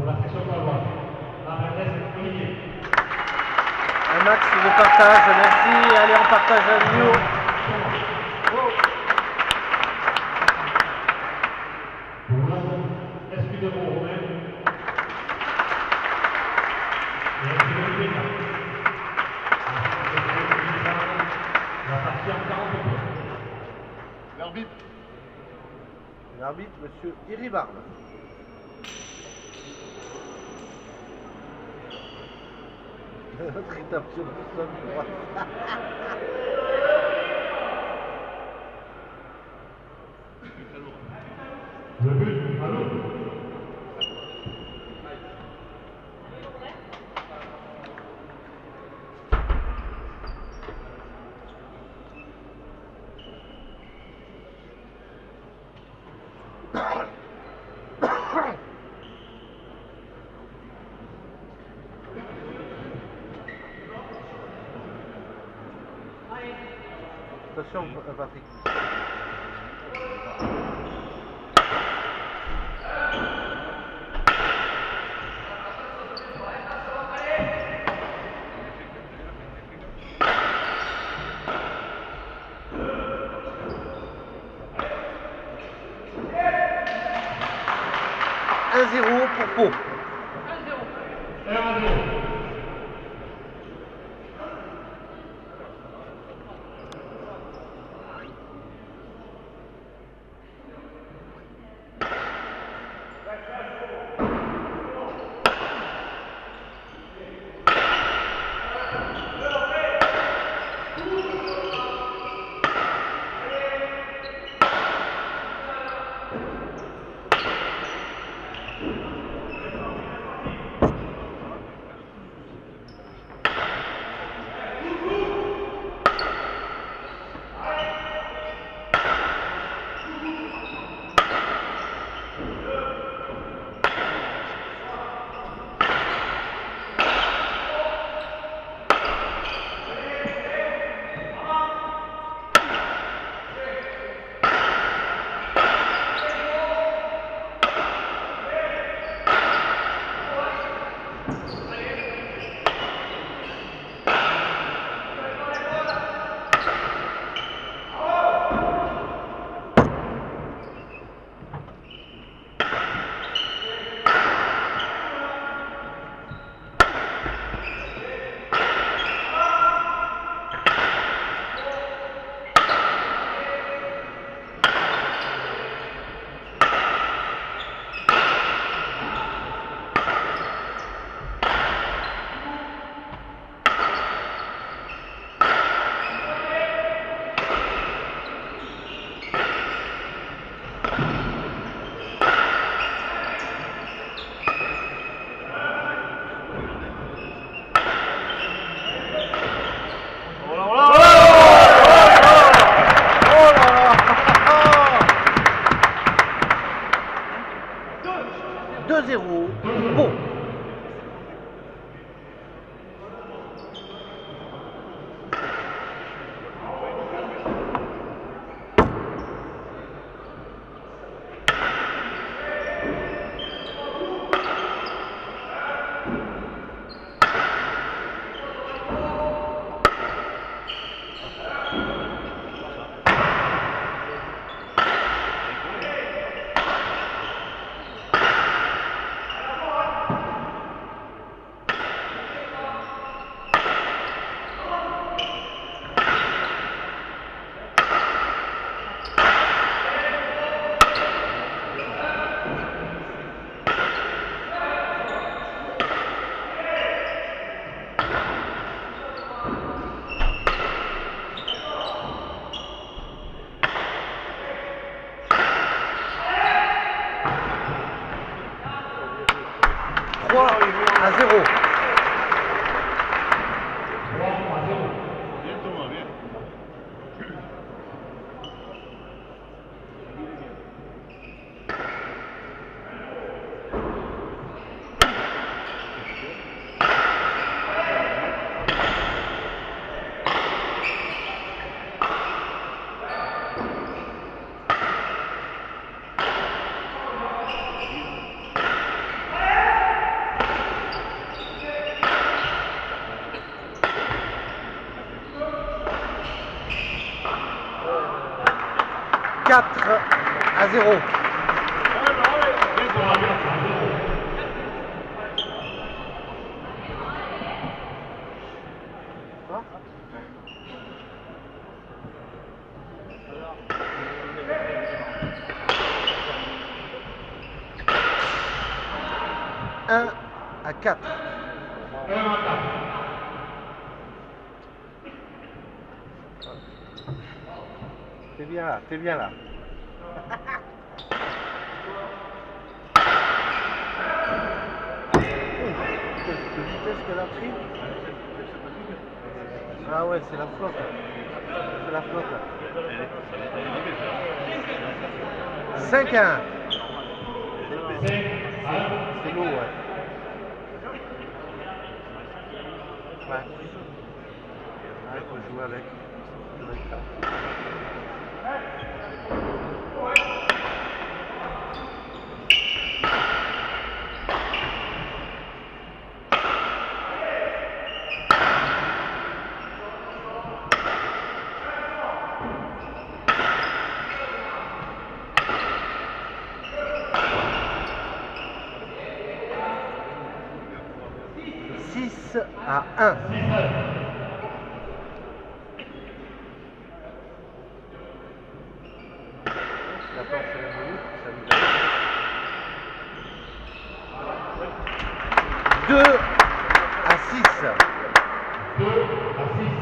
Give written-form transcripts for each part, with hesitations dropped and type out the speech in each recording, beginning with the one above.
Un max de partage, merci. Allez, on partage à Lyon. L'arbitre, monsieur Iribarne. Notre rétablissement du sol droit. Le but, à l'autre. Attention, Patrick. Un 0 pour Pau. 1-0. Bon. À 0. 0. Un à 4. T'es bien là, t'es bien là. De vitesse qu'elle a pris. Ah ouais, c'est la flotte. C'est la flotte. 5 à 1. C'est l'eau, ouais. Ouais. Il faut jouer avec. À 1. Deux à 6. 2 à 6.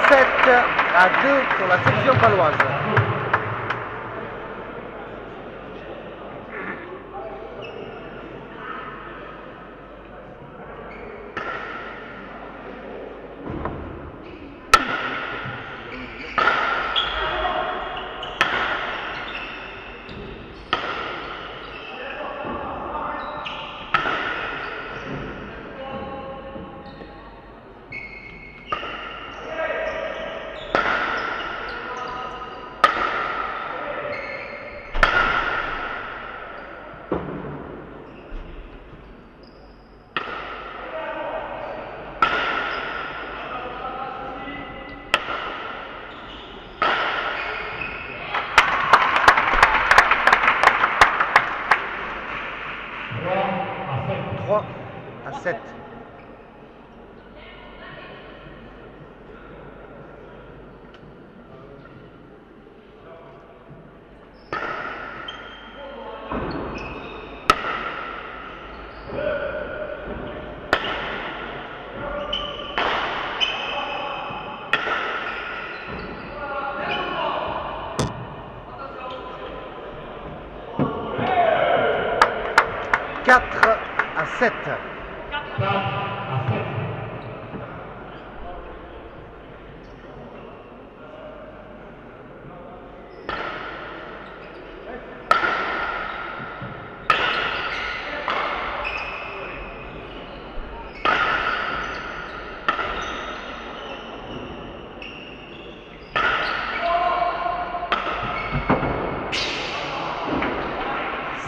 7 à 2 pour la section paloise. À 7. Quatre à 7. 4 à 7.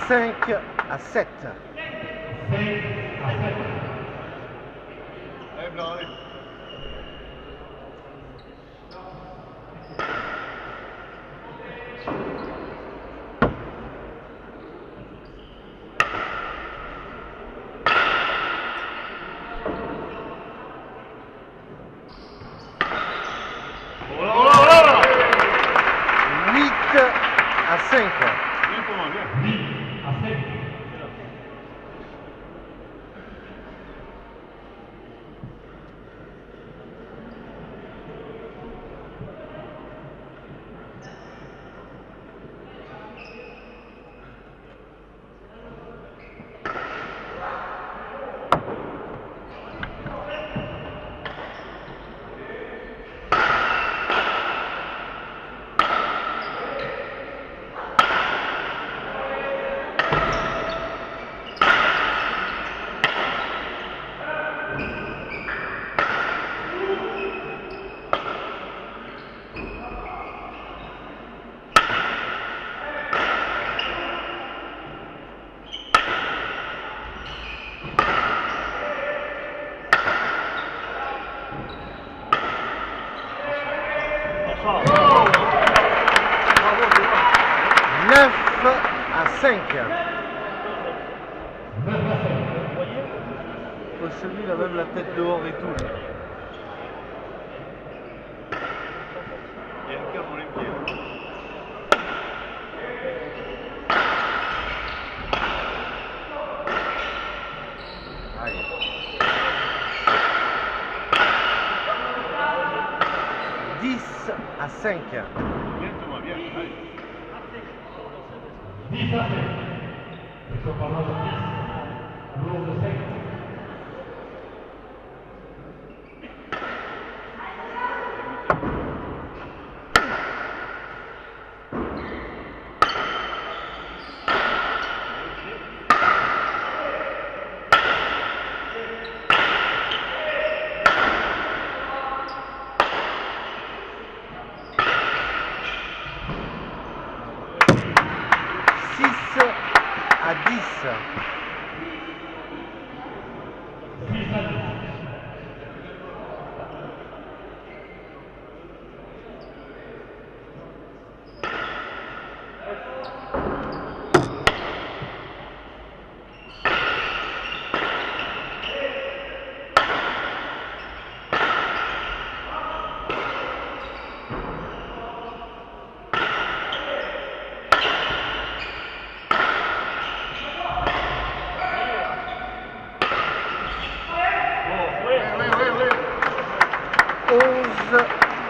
5 à 7. 5 à 7. Allez, blanc, allez. Oh là là. 8 à 5. 8 à 5. 8 5. Celui il a même la tête dehors et tout. Il y a une cave dans les pieds. Aïe. 10-5. Bien Thomas, bien. Allez. 10 à 5. Je parle de 10. Lourd de 5. À 10. 6 à 10.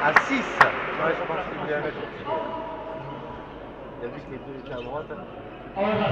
À 6. Ouais, je pense qu'il voulait mettre au-dessus. Il a vu que les deux étaient à droite. 11 à 6.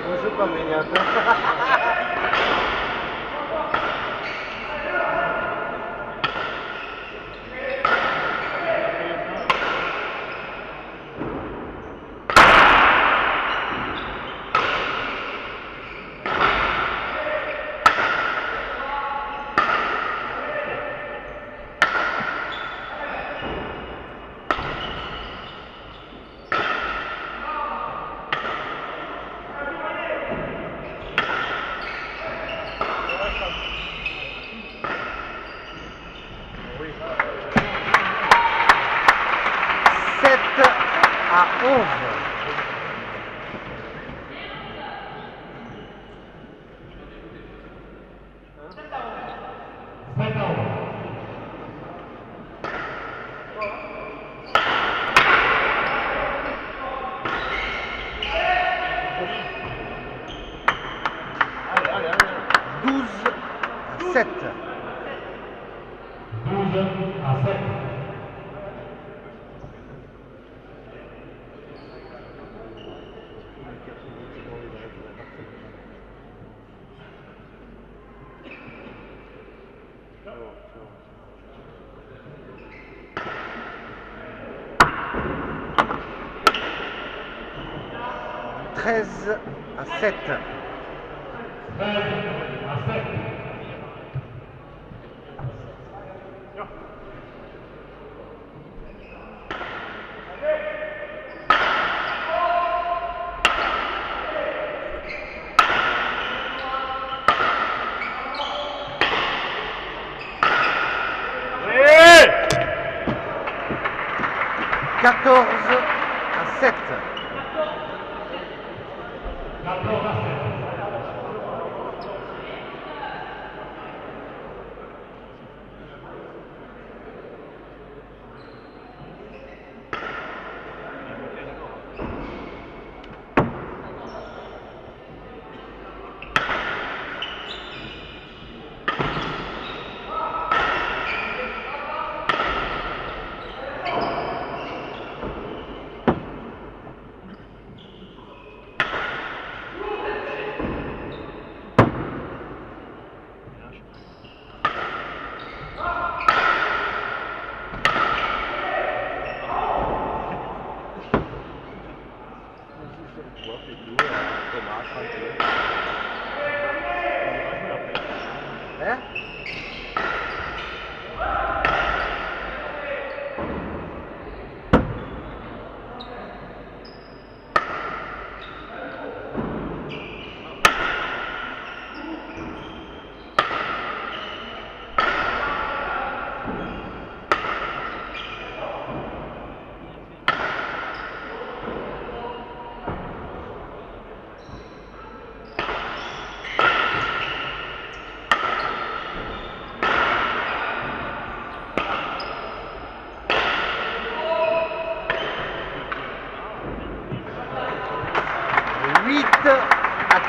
Bonjour, pas baignade. À 11. Allez, allez, allez. 12 à 7. 12 à 7. Treize à 7. 13 à 7. Allez. 14 à 7. 14 à 7.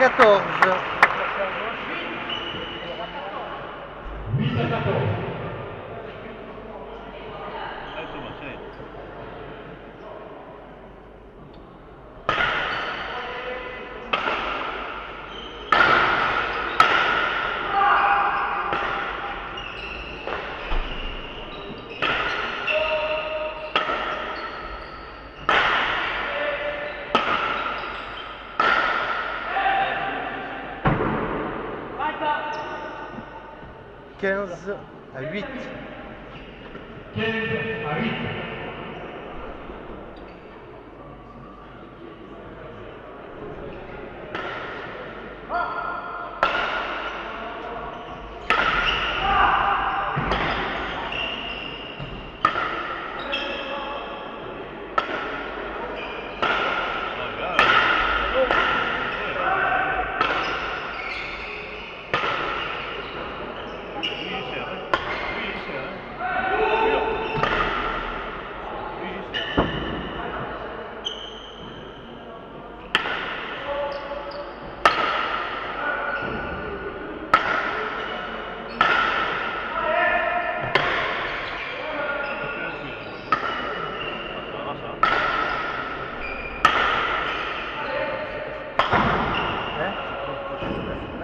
14. 8 à 14. Allez Thomas, tiens. 15 à 8. 15 à 8.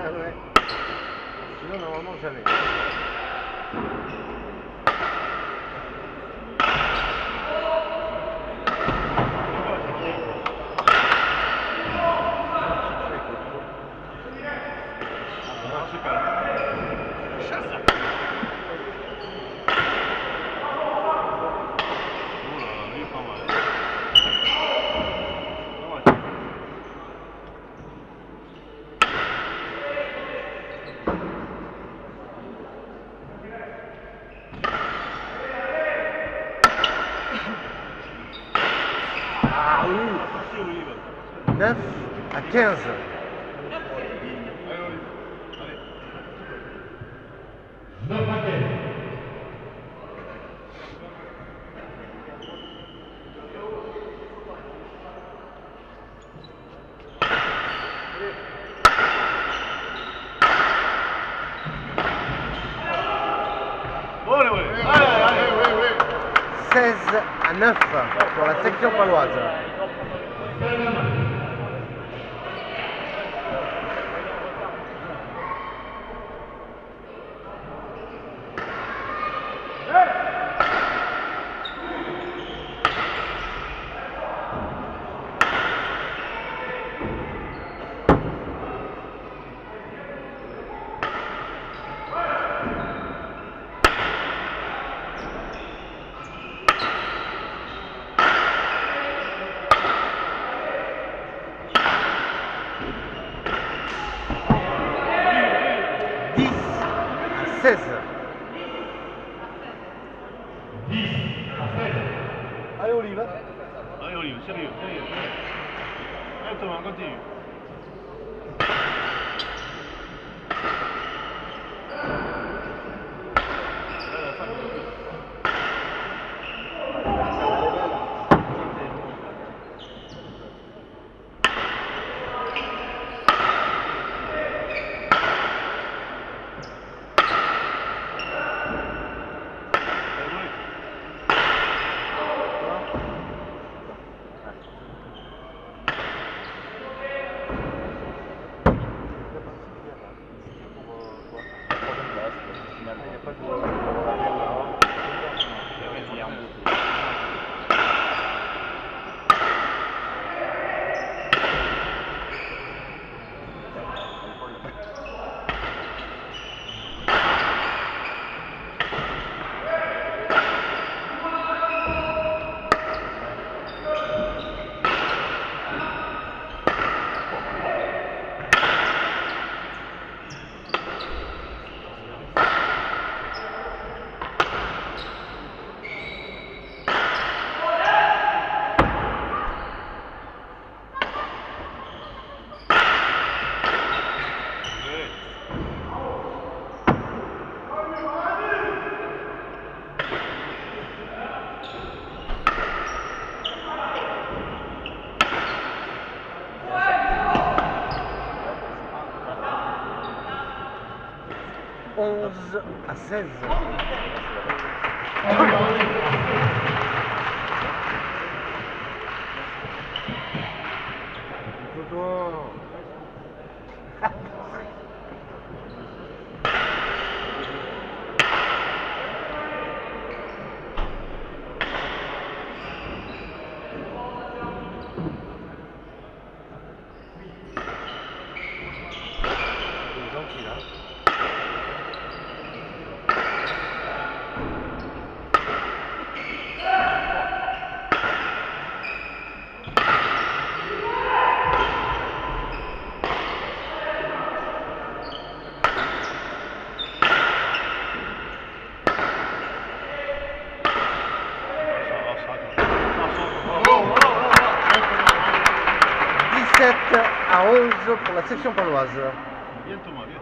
Ah ouais. Sinon, normalement, jamais. Ah oui. 9 à 15. Allez, 9 à 15. allez, allez. 16 à 9 pour la section paloise. 16 à 9. À 16. 10 à 16. Allez, Olive. Allez, Olive, sérieux, sérieux. Allez, Thomas, continue. 14 à 16. Tais-toi. Il est gentil là. À 11 pour la section paloise. Viens Thomas, viens.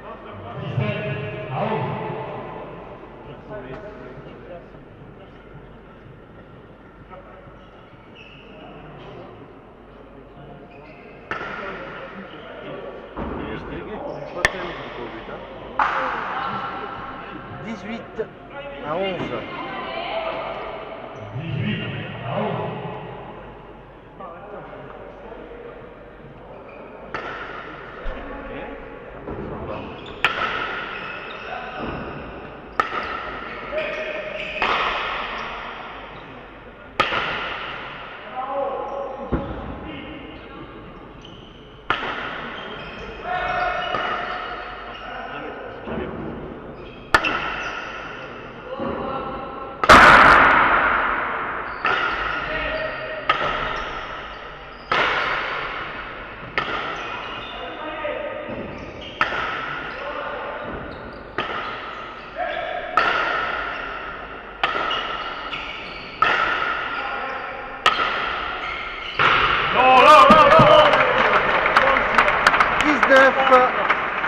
17 à 11. 18 à 11. 18 à 11.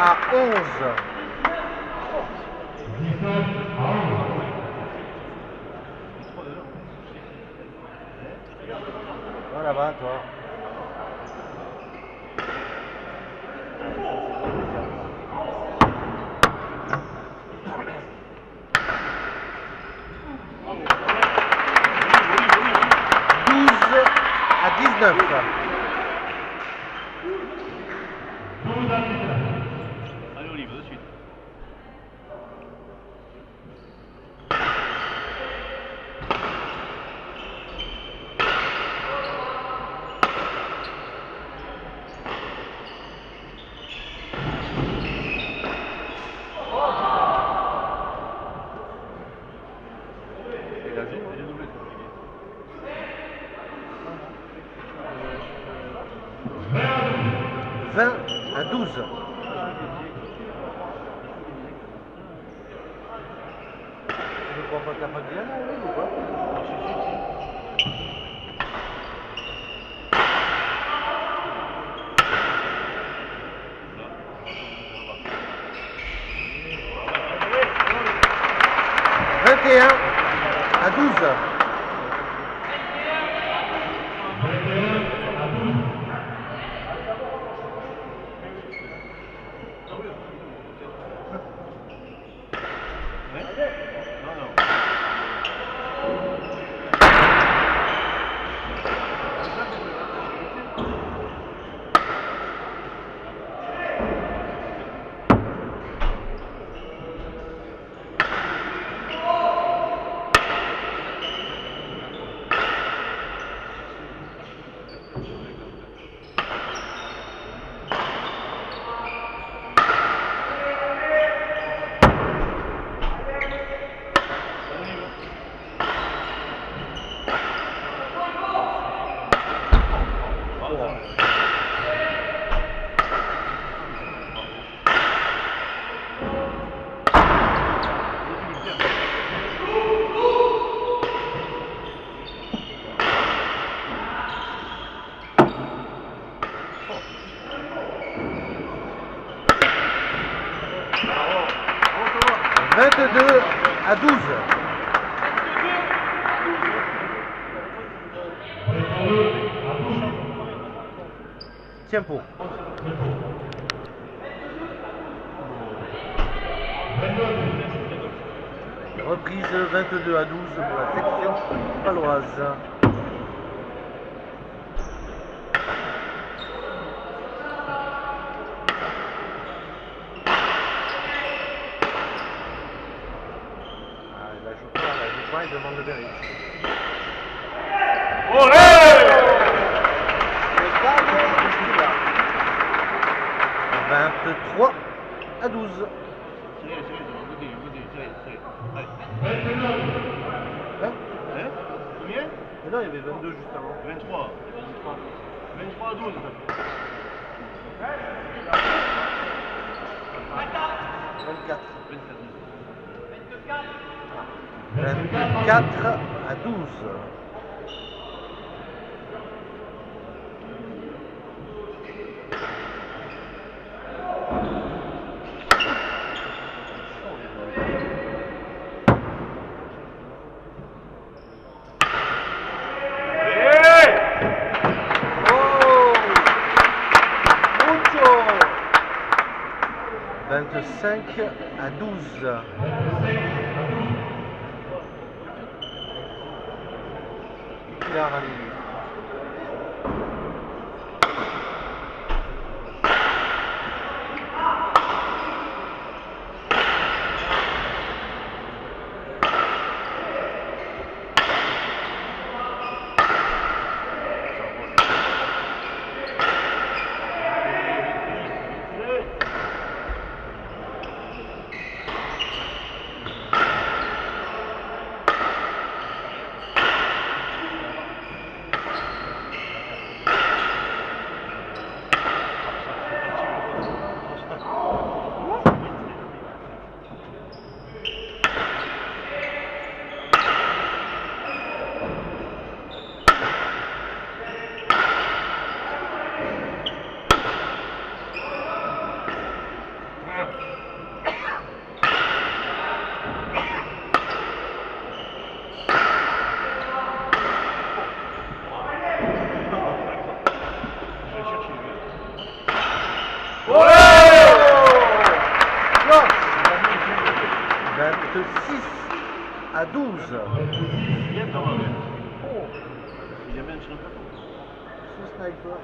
À 11. 19 à 11. Va là-bas, toi. À 19. 12 à 19. Allez Olive, de suite. Et la joue. J'ai doublé, c'est compliqué. 20 à 12. Tu ne crois pas que t'as pas de lien, là, ou quoi? Là. 21 à 12. 21 à 12. Non, non. À 12. 22 à 12. Tiens pour. 22 à 12. Reprise 22 à 12 pour la section paloise. La joue pas, il demande le Berry. Olé! 23 à 12. Hein? Combien? Mais non, il y avait 22 juste avant. 23. 23 à 12. 24. 24 à 12. Oh! Mucho! 25 à 12. Il a rallié. Non. 26 à 12. Il y a même sur le plateau. Ce sniper.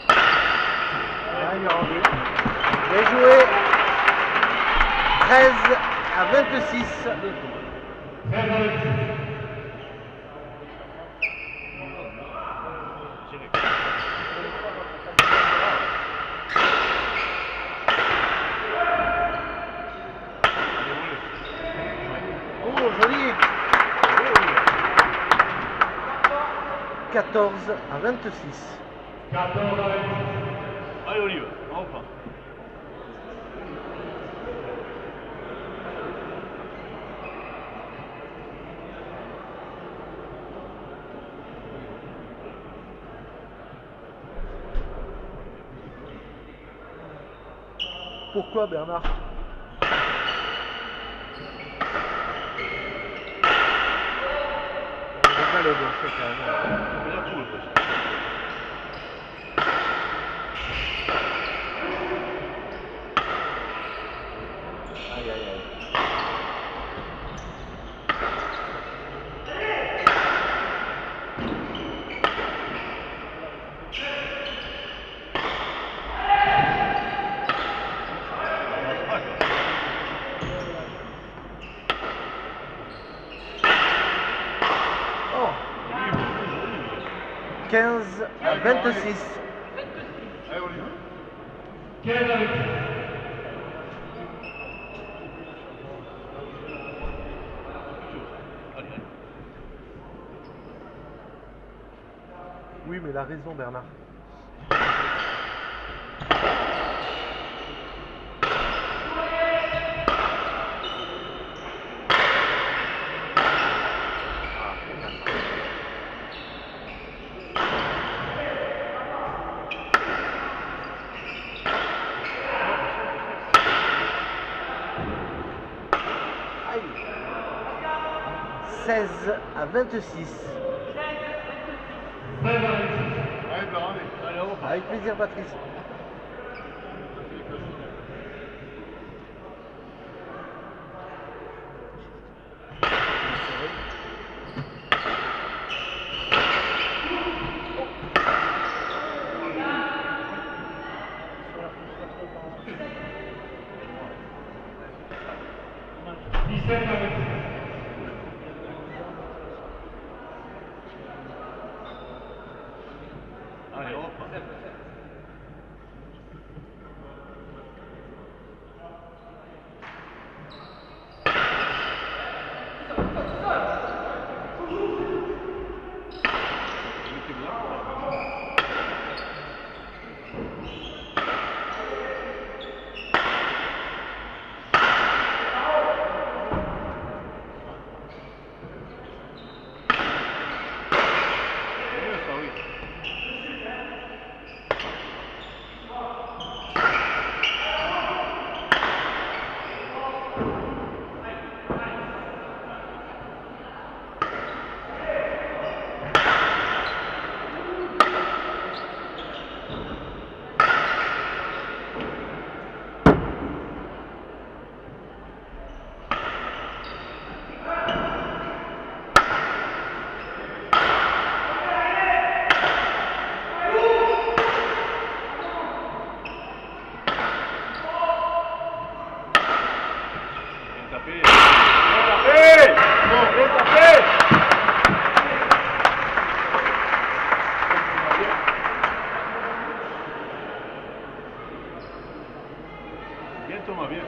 Ah, il est rendu. Bien joué. 13 à 26. Oh, joli. 14 à 26. 14 à 26. Allez, Olive, on reprend. Pourquoi Bernard? C'est pas le bon, c'est quand même. On a tout, le poste. Aïe aïe aïe. Oh. 15 à 26. Allez, Olive. 15 à 26. Oui, mais il a raison, Bernard. Aïe. 16 à 26. 16 à 26. Allez, Blanc, allez. Avec plaisir, Patrice. Allez, hop. Bien Thomas, bien.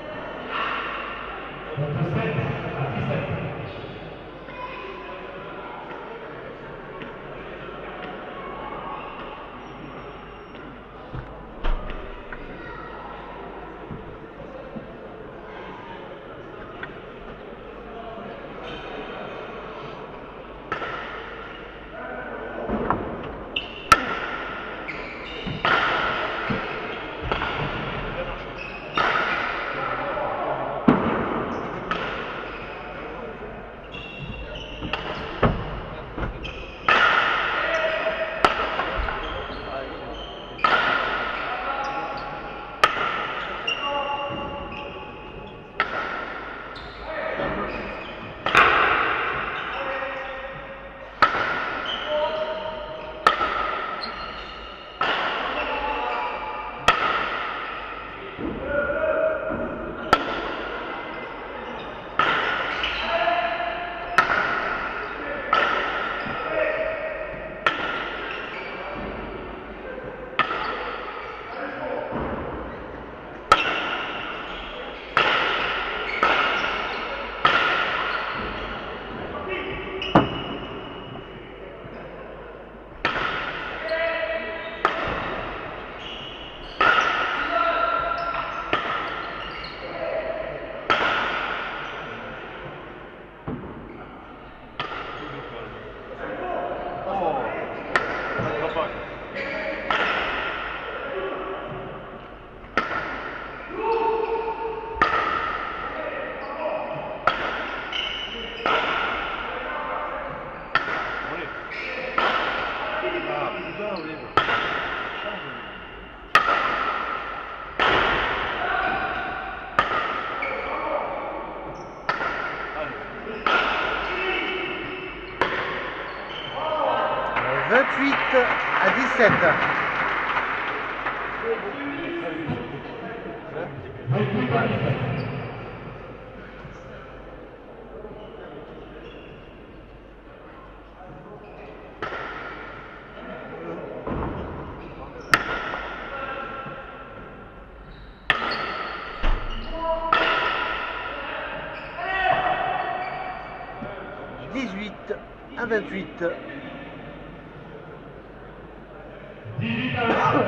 « 28 à 17. » à 28. 18 à 28.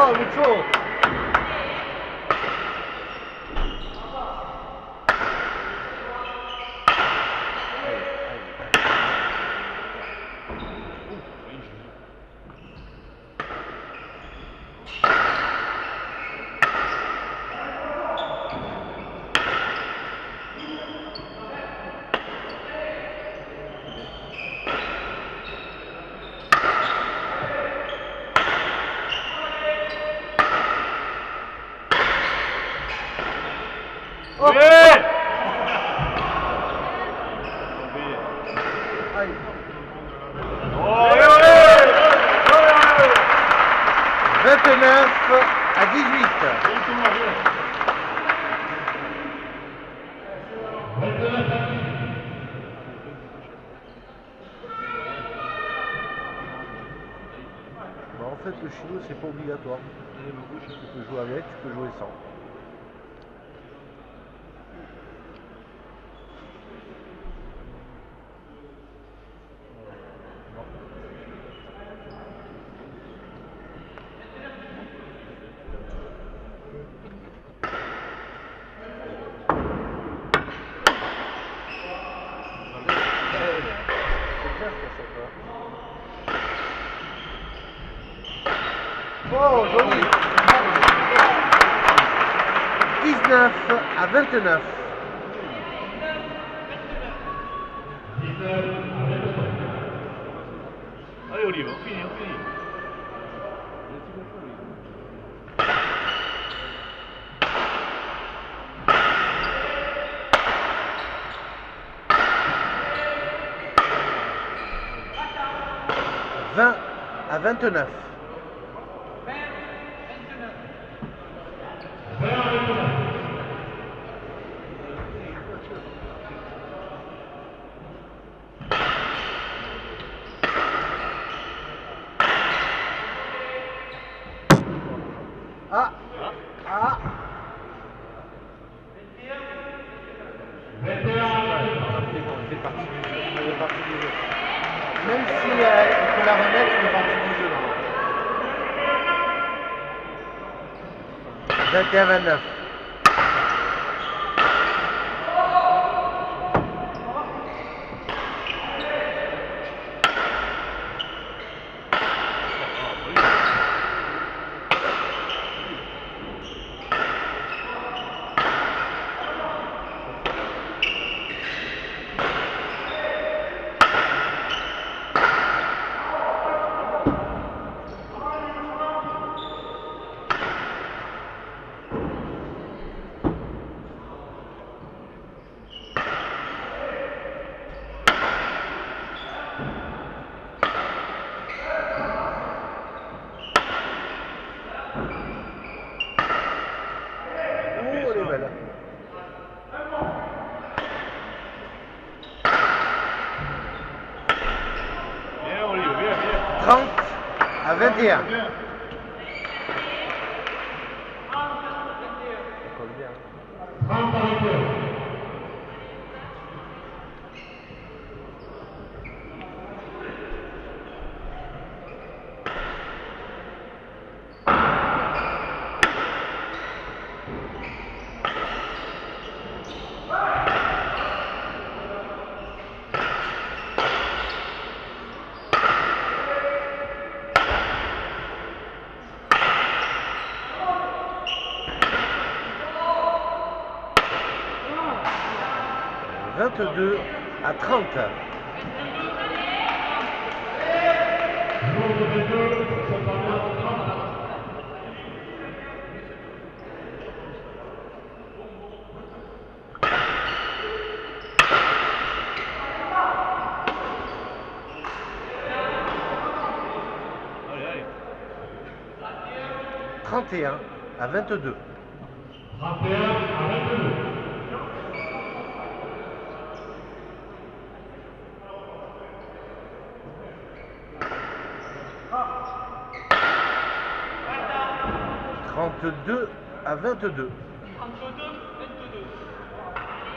Oh, Lucho. Ouais. Aïe. Oh, allez, allez. 29 à 18. Bah, en fait, le chino, c'est pas obligatoire. Tu peux jouer avec, tu peux jouer sans. Oh, joli. 19 à 29. Allez, Olive, on finit, on finit. 20 à 29. Ah, ah. C'est parti du jeu. C'est parti du jeu. Même si il peut la remettre, il est parti du jeu. 21 à 29. Oh, elle est belle. Bien, Olive, bien, bien. 30 à 21. Ça colle bien. 30 à 21. « 22 à 30. Numéro 22, ça parle de 30. Allez, allez. 31 à 22. 31 à 22. Trente-deux à 22.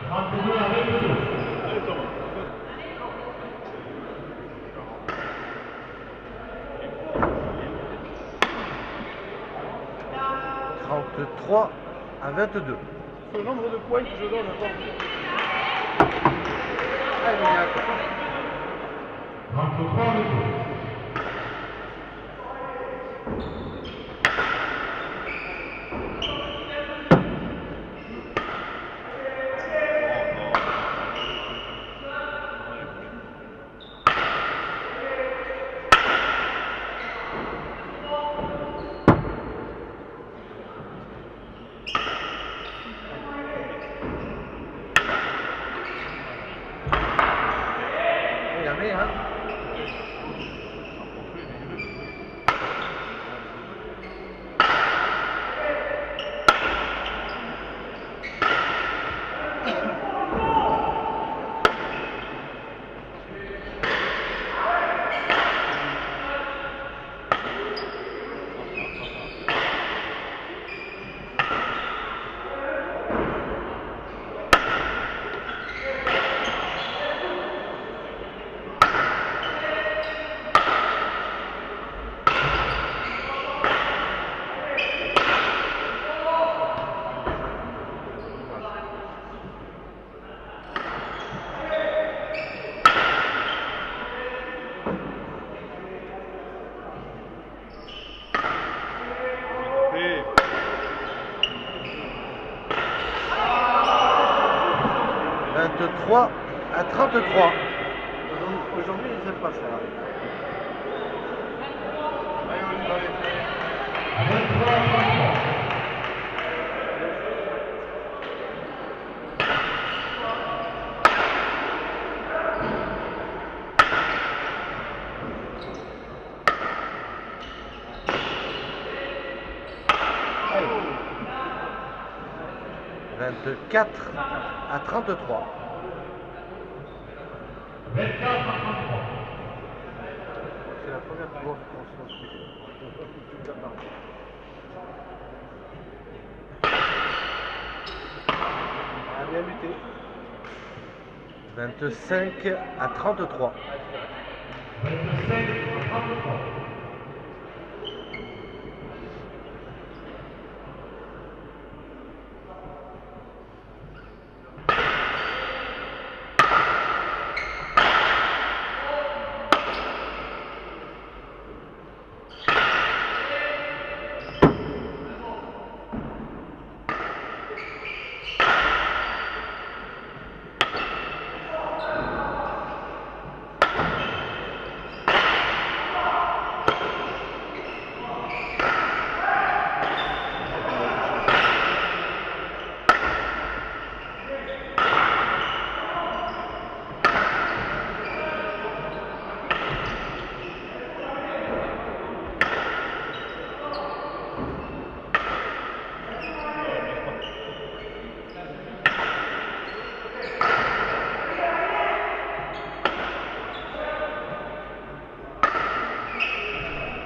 32 à 22. Allez, Thomas. 33 à 22. C'est le nombre de points que je donne. Allez, 33 à 22. Il y en a, hein. Et 23 à 33. Aujourd'hui, ils n'aiment pas ça. allez, on y va, allez. À 23 à 33. Allez. 24 à 33. 24 à 33. C'est la première fois qu'on se retrouve. Ah, bien lutté. 25 à 33. 25 à 33.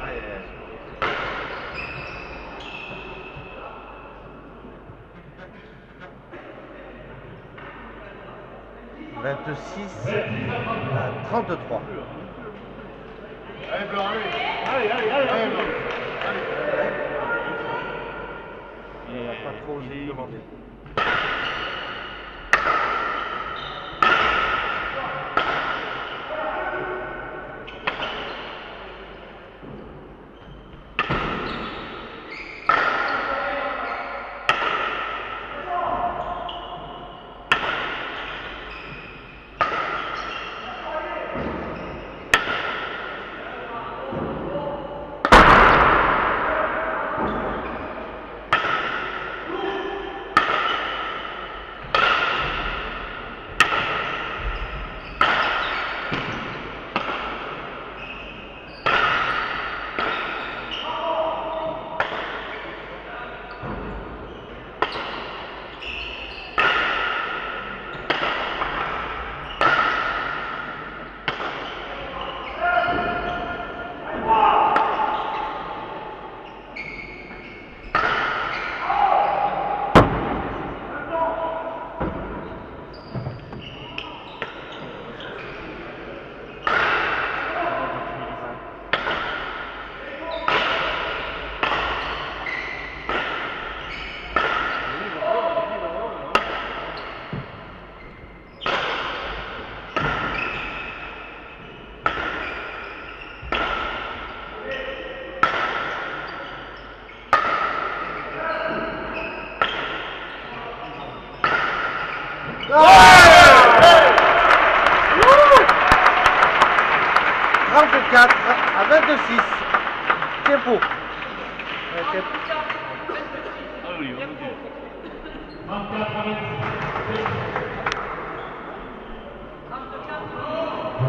Aïe, aïe, aïe. 26 à 33. Allez, Blanc, allez. Allez, allez, allez, allez, Blanc. Allez. Il n'a pas trop osé demander. 34 à 26. Tempo.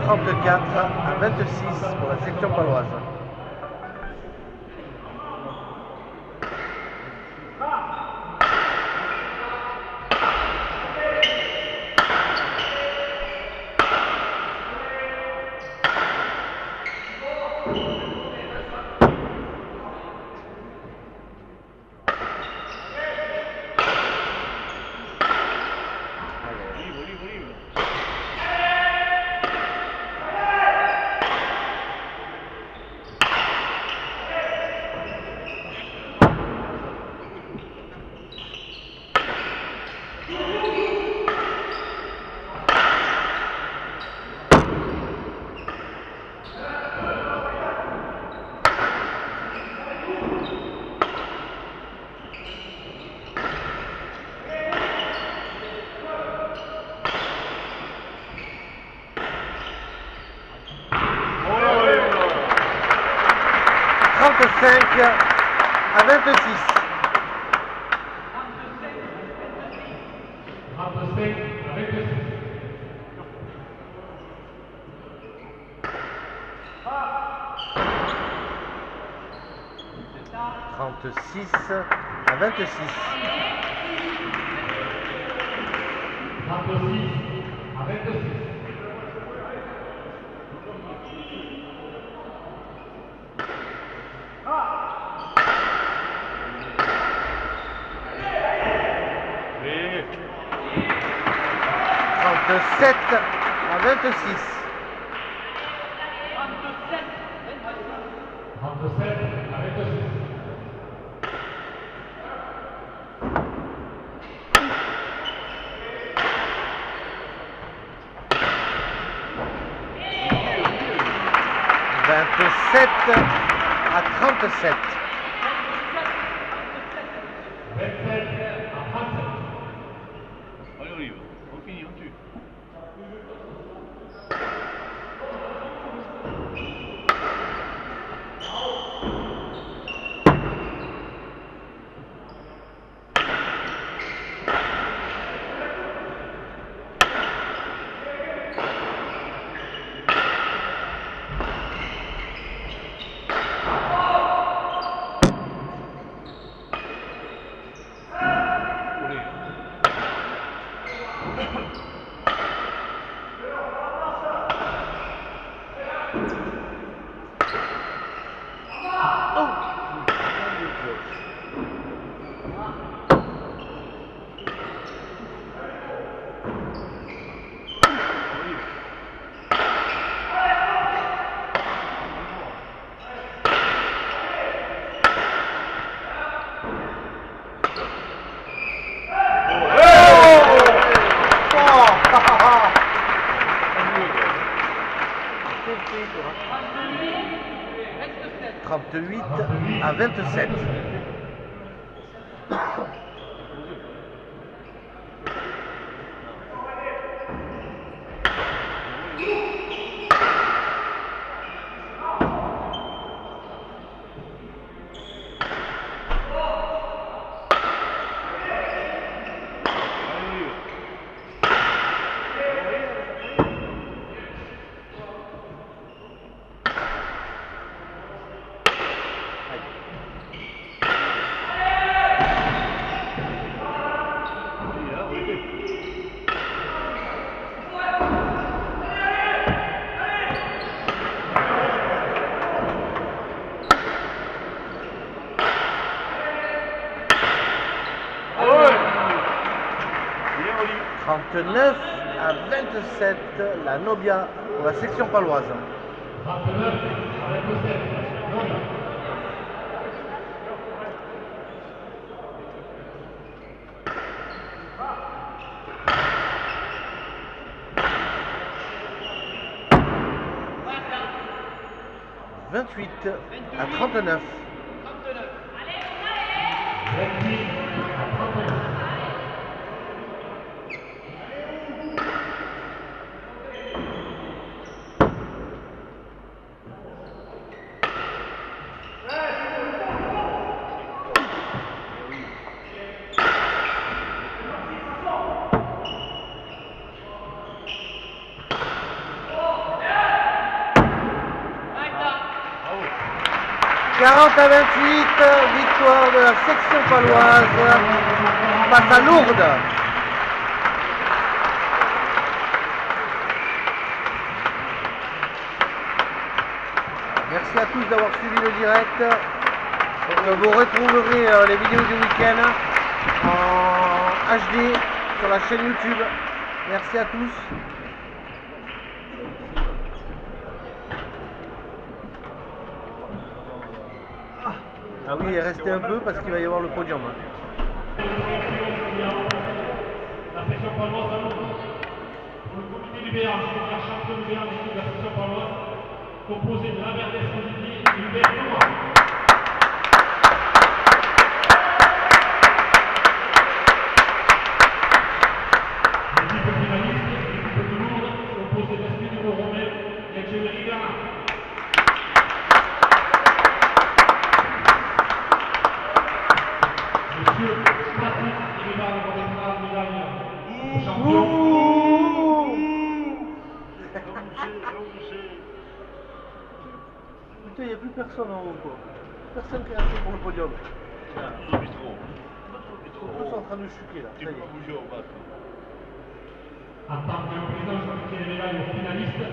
34 à 26 pour la section paloise. À 26. 36 à 26. 37 à 26. 27 à 37. 38 à 27. 39 à 27, la Nobia pour la section paloise. 29 à 27, Nobia. 28 à 39. 28 à 39. 40 à 28, victoire de la section paloise face à Lourdes. Merci à tous d'avoir suivi le direct. Donc, vous retrouverez les vidéos du week-end en HD sur la chaîne YouTube. Merci à tous. Ah oui, restez un peu parce qu'il va y avoir le podium. La section paloise à Lourdes. Pour le comité du BA, la champion du BA de la section paloise, composé de Lambert Espositi et Hubert Thomas. L'équipe finaliste, l'équipe de Lourdes, composée d'Espino Romain et Thierry Bernard. Monsieur Patrick Rivard de Montréal, médaille champion. Putain, il n'y a plus personne en haut, quoi. Personne qui est resté pour le podium. Le bistrot. Ils sont tous en train de chuter là. Tu Ça peux y pas est. bouger au bas. En tant que président, je retire les médailles aux finalistes.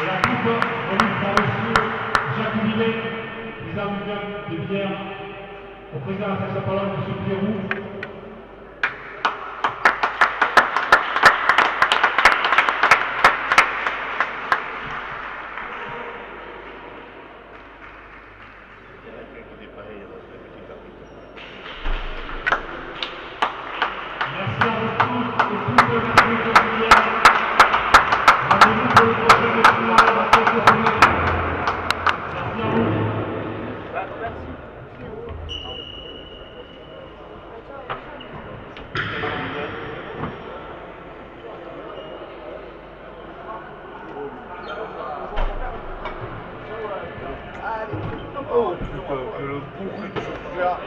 Et la coupe remise par monsieur Jacques Millet, président du club de Bière, au président de la section paloise, monsieur Pierrot. Merci à vous tous et toutes les personnes de Bière. Rendez-vous pour le prochain événement à la section paloise. Merci à vous. Oh putain, que le bourré de ce frère.